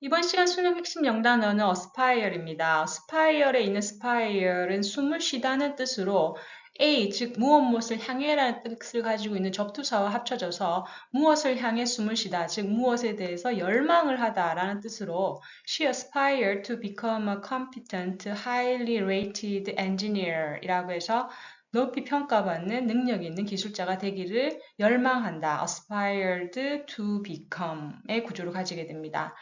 이번 시간 수능 핵심 영단어는 aspire입니다. aspire에 있는 aspire은 숨을 쉬다는 뜻으로 A, 즉 무엇을 향해라는 뜻을 가지고 있는 접두사와 합쳐져서 무엇을 향해 숨을 쉬다, 즉 무엇에 대해서 열망을 하다라는 뜻으로 She aspired to become a competent, highly rated engineer 이라고 해서 높이 평가받는 능력 있는 기술자가 되기를 열망한다. aspired to become의 구조를 가지게 됩니다.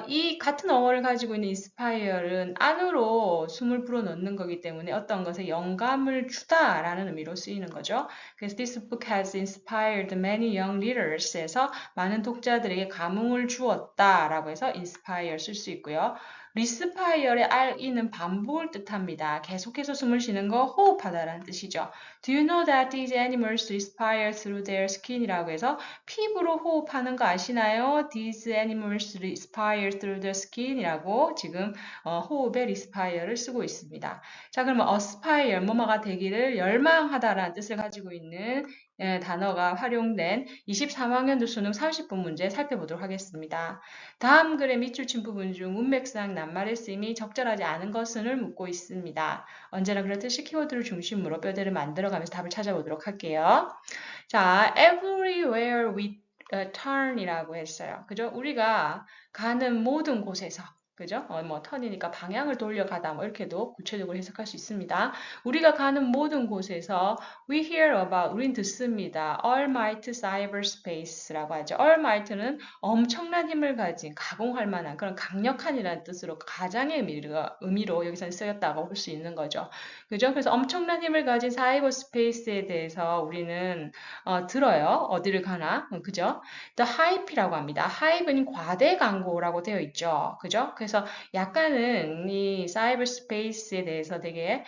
이 같은 어원을 가지고 있는 inspire은 안으로 숨을 불어넣는 거기 때문에 어떤 것에 영감을 주다라는 의미로 쓰이는 거죠. 그래서 this book has inspired many young readers에서 많은 독자들에게 감흥을 주었다라고 해서 inspire 쓸 수 있고요. 리스파이어의 RE는 반복을 뜻합니다. 계속해서 숨을 쉬는 거 호흡하다라는 뜻이죠. Do you know that these animals respire through their skin이라고 해서 피부로 호흡하는 거 아시나요? These animals respire through the skin이라고 지금 호흡에 respire를 쓰고 있습니다. 자, 그러면 aspire, 뭐뭐가 되기를 열망하다라는 뜻을 가지고 있는 단어가 활용된 23학년도 수능 30분 문제 살펴보도록 하겠습니다. 다음 글의 밑줄 친 부분 중 문맥상 낱말의 쓰임이 적절하지 않은 것은을 묻고 있습니다. 언제나 그렇듯이 키워드를 중심으로 뼈대를 만들어가면서 답을 찾아보도록 할게요. 자, everywhere we turn이라고 했어요. 그죠? 우리가 가는 모든 곳에서 그죠? 뭐 턴이니까 방향을 돌려가다 뭐 이렇게도 구체적으로 해석할 수 있습니다. 우리가 가는 모든 곳에서 we hear about 우린 듣습니다. Almighty cyberspace라고 하죠. Almight는 엄청난 힘을 가진 가공할 만한 그런 강력한이라는 뜻으로 가장의 의미로 여기서 쓰였다고 볼 수 있는 거죠. 그죠? 그래서 엄청난 힘을 가진 사이버 스페이스에 대해서 우리는 들어요. 어디를 가나. 그죠? The hype이라고 합니다. hype는 과대 광고라고 되어 있죠. 그죠? 그래서 약간은 이 사이버 스페이스에 대해서 되게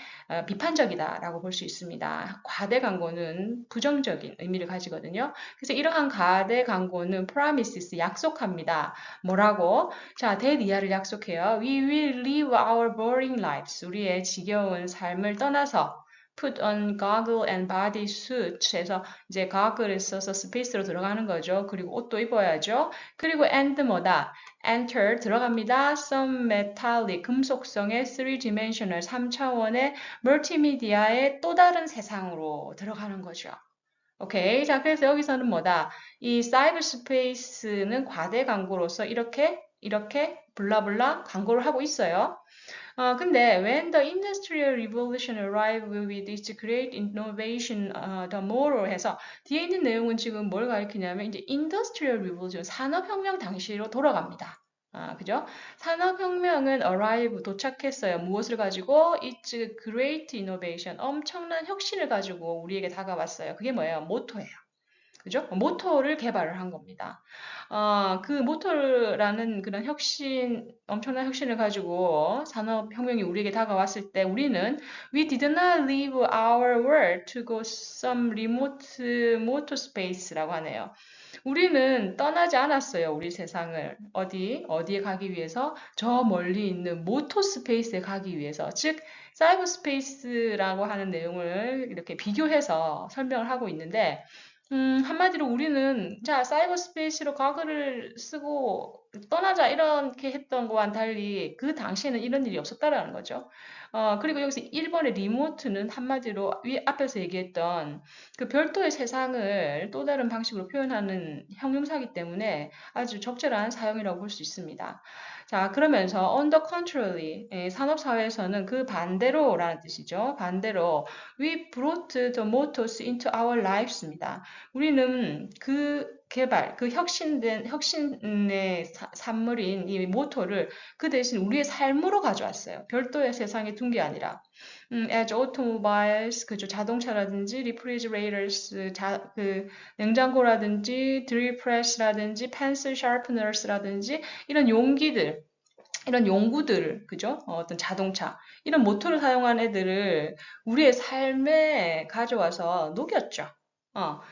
비판적이다라고 볼 수 있습니다. 과대 광고는 부정적인 의미를 가지거든요. 그래서 이러한 과대 광고는 promises, 약속합니다. 뭐라고? 자, 대리아를 약속해요. We will live our boring lives. 우리의 지겨운 삶을 떠나서 put on goggle and body suit 해서 이제 goggle을 써서 스페이스로 들어가는 거죠. 그리고 옷도 입어야죠. 그리고 and 뭐다? enter 들어갑니다. some metallic 금속성의 3dimensional 3차원의 멀티미디아의 또 다른 세상으로 들어가는 거죠. 오케이. 자, 그래서 여기서는 뭐다? 이 사이버 스페이스는 과대 광고로서 이렇게 블라블라 광고를 하고 있어요. 근데 when the industrial revolution arrived with its great innovation, the moral 해서 뒤에 있는 내용은 지금 뭘 가리키냐면 이제 industrial revolution 산업혁명 당시로 돌아갑니다. 그죠? 산업혁명은 arrive 도착했어요. 무엇을 가지고? It's great innovation 엄청난 혁신을 가지고 우리에게 다가왔어요. 그게 뭐예요? 모토예요. 그죠? 모토를 개발을 한 겁니다. 그 모토라는 그런 혁신, 엄청난 혁신을 가지고 산업혁명이 우리에게 다가왔을 때 우리는 We did not leave our world to go some remote motor space라고 하네요. 우리는 떠나지 않았어요. 우리 세상을. 어디에 가기 위해서? 저 멀리 있는 모토 스페이스에 가기 위해서. 즉, 사이버 스페이스라고 하는 내용을 이렇게 비교해서 설명을 하고 있는데, 한마디로 우리는 자 사이버 스페이스로 과거를 쓰고 떠나자 이렇게 했던 거와는 달리 그 당시에는 이런 일이 없었다라는 거죠. 그리고 여기서 1번의 리모트는 한마디로 앞에서 얘기했던 그 별도의 세상을 또 다른 방식으로 표현하는 형용사이기 때문에 아주 적절한 사용이라고 볼 수 있습니다. 자, 그러면서 on the contrary, 산업사회에서는 그 반대로라는 뜻이죠. 반대로 we brought the motors into our lives입니다. 우리는 그 개발, 그 혁신의 산물인 이 모토를 그 대신 우리의 삶으로 가져왔어요. 별도의 세상에 둔 게 아니라. as automobiles, 그죠. 자동차라든지, refrigerators, 그 냉장고라든지, drill press라든지, pencil sharpeners라든지, 이런 용기들, 이런 용구들, 그죠? 어떤 자동차, 이런 모터를 사용한 애들을 우리의 삶에 가져와서 녹였죠.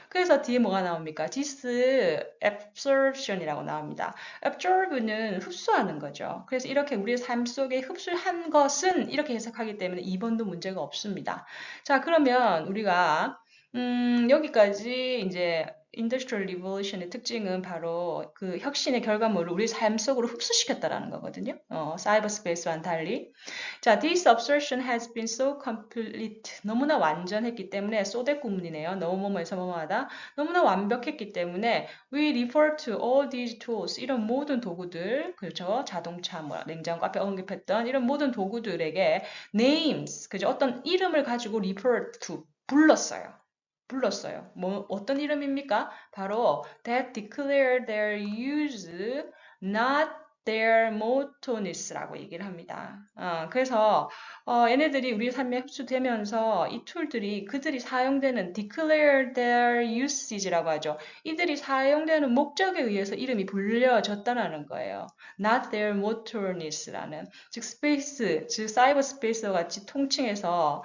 그래서 뒤에 뭐가 나옵니까? disabsorption이라고 나옵니다. absorb는 흡수하는 거죠. 그래서 이렇게 우리의 삶 속에 흡수한 것은 이렇게 해석하기 때문에 2번도 문제가 없습니다. 자, 그러면 우리가 여기까지 이제 Industrial Revolution의 특징은 바로 그 혁신의 결과물을 우리 삶 속으로 흡수시켰다라는 거거든요. 사이버스페이스와는 달리. 자, this absorption has been so complete. 너무나 완전했기 때문에 소대 구문이네요. 너무 뭐뭐해서 뭐뭐하다. 너무나 완벽했기 때문에 we refer to all these tools. 이런 모든 도구들, 그렇죠? 자동차, 뭐 냉장고 앞에 언급했던 이런 모든 도구들에게 names, 그죠? 어떤 이름을 가지고 refer to 불렀어요. 뭐 어떤 이름입니까? 바로 that declare their use, not their monotonous,라고 얘기를 합니다. 그래서 얘네들이 우리 삶에 흡수되면서 이 툴들이 그들이 사용되는 declare their usage라고 하죠. 이들이 사용되는 목적에 의해서 이름이 불려졌다는 거예요. not their monotonous,라는 즉 스페이스, 즉 사이버 스페이스와 같이 통칭해서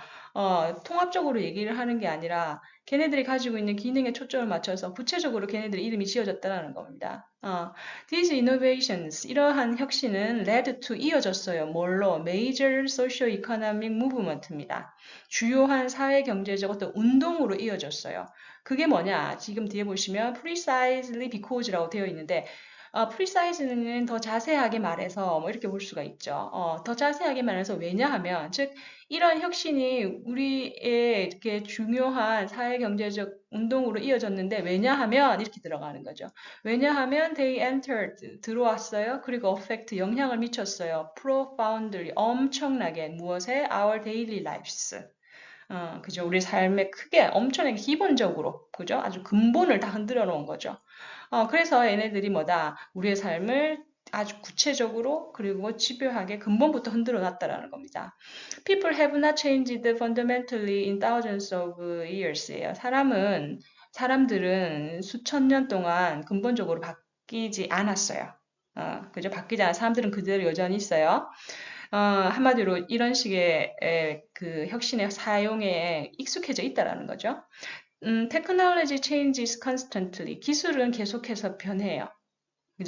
통합적으로 얘기를 하는 게 아니라 걔네들이 가지고 있는 기능에 초점을 맞춰서 구체적으로 걔네들 이름이 지어졌다는 겁니다. These innovations, 이러한 혁신은 led to 이어졌어요. 뭘로? Major socio-economic movement입니다. 주요한 사회 경제적 어떤 운동으로 이어졌어요. 그게 뭐냐? 지금 뒤에 보시면 precisely because라고 되어 있는데 precise는 더 자세하게 말해서 뭐 이렇게 볼 수가 있죠. 더 자세하게 말해서 왜냐하면 즉 이런 혁신이 우리의 이렇게 중요한 사회 경제적 운동으로 이어졌는데 왜냐하면 이렇게 들어가는 거죠. 왜냐하면 they entered 들어왔어요. 그리고 affect 영향을 미쳤어요. profoundly 엄청나게 무엇에 our daily lives. 그죠? 우리 삶에 크게 엄청나게 기본적으로 그죠? 아주 근본을 다 흔들어 놓은 거죠. 그래서 얘네들이 뭐다? 우리의 삶을 아주 구체적으로 그리고 집요하게 근본부터 흔들어 놨다라는 겁니다. People have not changed fundamentally in thousands of years예요. 사람들은 수천 년 동안 근본적으로 바뀌지 않았어요. 그죠? 바뀌지 않아. 사람들은 그대로 여전히 있어요. 한마디로 이런 식의 그 혁신의 사용에 익숙해져 있다라는 거죠. technology changes constantly. 기술은 계속해서 변해요.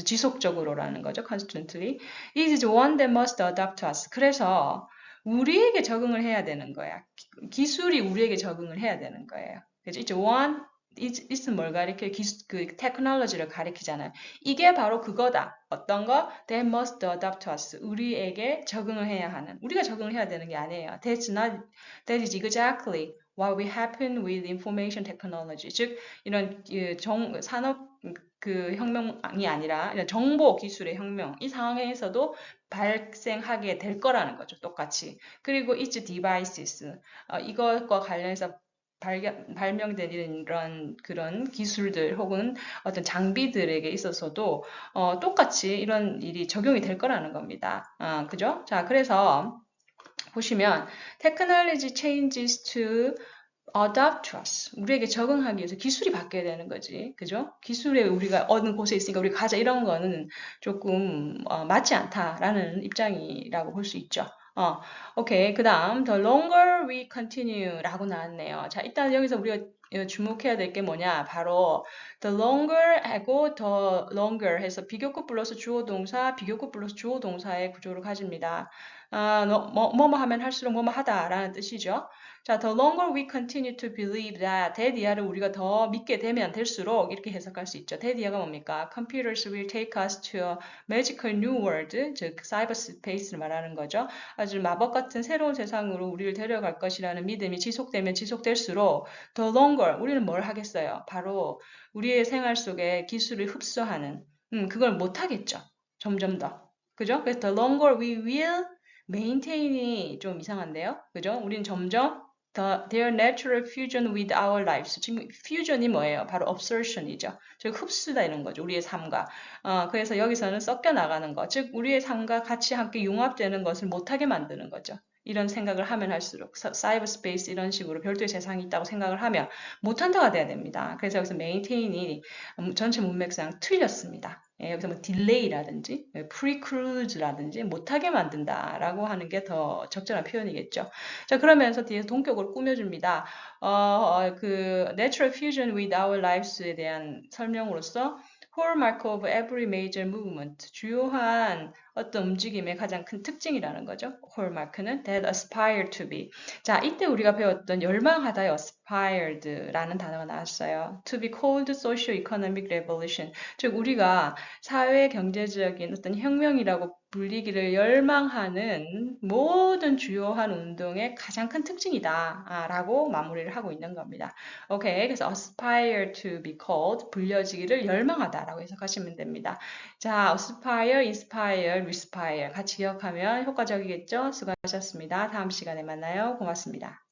지속적으로라는 거죠. constantly. It is one that must adapt to us. 그래서 우리에게 적응을 해야 되는 거야. 기술이 우리에게 적응을 해야 되는 거예요. 그죠? It's one, it's는 뭘 가리켜? 그 테크놀로지를 가리키잖아요. 이게 바로 그거다. 어떤 거? They must adapt to us. 우리에게 적응을 해야 하는. 우리가 적응을 해야 되는 게 아니에요. That is exactly what will happen with information technology. 즉, 이런 산업 그 혁명이 아니라 이런 정보 기술의 혁명, 이 상황에서도 발생하게 될 거라는 거죠. 똑같이. 그리고 its devices, 이것과 관련해서 발명된 이런 그런 기술들 혹은 어떤 장비들에게 있어서도 똑같이 이런 일이 적용이 될 거라는 겁니다. 그죠? 자, 그래서 보시면 technology changes to adapt to us. 우리에게 적응하기 위해서 기술이 바뀌어야 되는 거지. 그죠? 기술에 우리가 어느 곳에 있으니까 우리가 가자 이런 거는 조금 맞지 않다라는 입장이라고 볼 수 있죠. 오케이. 그 다음 the longer we continue 라고 나왔네요. 자, 일단 여기서 우리가 주목해야 될 게 뭐냐? 바로 the longer 하고 the longer 해서 비교급 플러스 주어 동사, 비교급 플러스 주어 동사의 구조를 가집니다. 뭐뭐 하면 할수록 뭐뭐 하다라는 뜻이죠. 자, the longer we continue to believe that 대디아를 우리가 더 믿게 되면 될수록 이렇게 해석할 수 있죠. 대디아가 뭡니까? Computers will take us to a magical new world, 즉 사이버 스페이스를 말하는 거죠. 아주 마법 같은 새로운 세상으로 우리를 데려갈 것이라는 믿음이 지속되면 지속될수록 the longer 우리는 뭘 하겠어요? 바로 우리의 생활 속에 기술을 흡수하는 그걸 못 하겠죠. 점점 더. 그죠? 그래서 the longer we will maintain이 좀 이상한데요. 그죠? 우리는 점점 their natural fusion with our lives. 지금 fusion이 뭐예요? 바로 absorption이죠. 즉 흡수다 이런 거죠. 우리의 삶과. 그래서 여기서는 섞여 나가는 것. 즉 우리의 삶과 같이 함께 융합되는 것을 못하게 만드는 거죠. 이런 생각을 하면 할수록 사이버 스페이스 이런 식으로 별도의 세상이 있다고 생각을 하면 못한다가 돼야 됩니다. 그래서 여기서 maintain이 전체 문맥상 틀렸습니다. 여기서 뭐 딜레이라든지 프리크루즈라든지 못하게 만든다라고 하는 게 더 적절한 표현이겠죠. 자, 그러면서 뒤에서 동격을 꾸며줍니다. 그 natural fusion with our lives에 대한 설명으로서 hallmark of every major movement. 주요한 어떤 움직임의 가장 큰 특징이라는 거죠. hallmark는 that aspire to be. 자, 이때 우리가 배웠던 열망하다의 aspired라는 단어가 나왔어요. To be called socio-economic revolution. 즉, 우리가 사회 경제적인 어떤 혁명이라고 불리기를 열망하는 모든 주요한 운동의 가장 큰 특징이다 라고 마무리를 하고 있는 겁니다. 오케이, 그래서 aspire to be called, 불려지기를 열망하다라고 해석하시면 됩니다. 자, aspire, inspire, respire 같이 기억하면 효과적이겠죠? 수고하셨습니다. 다음 시간에 만나요. 고맙습니다.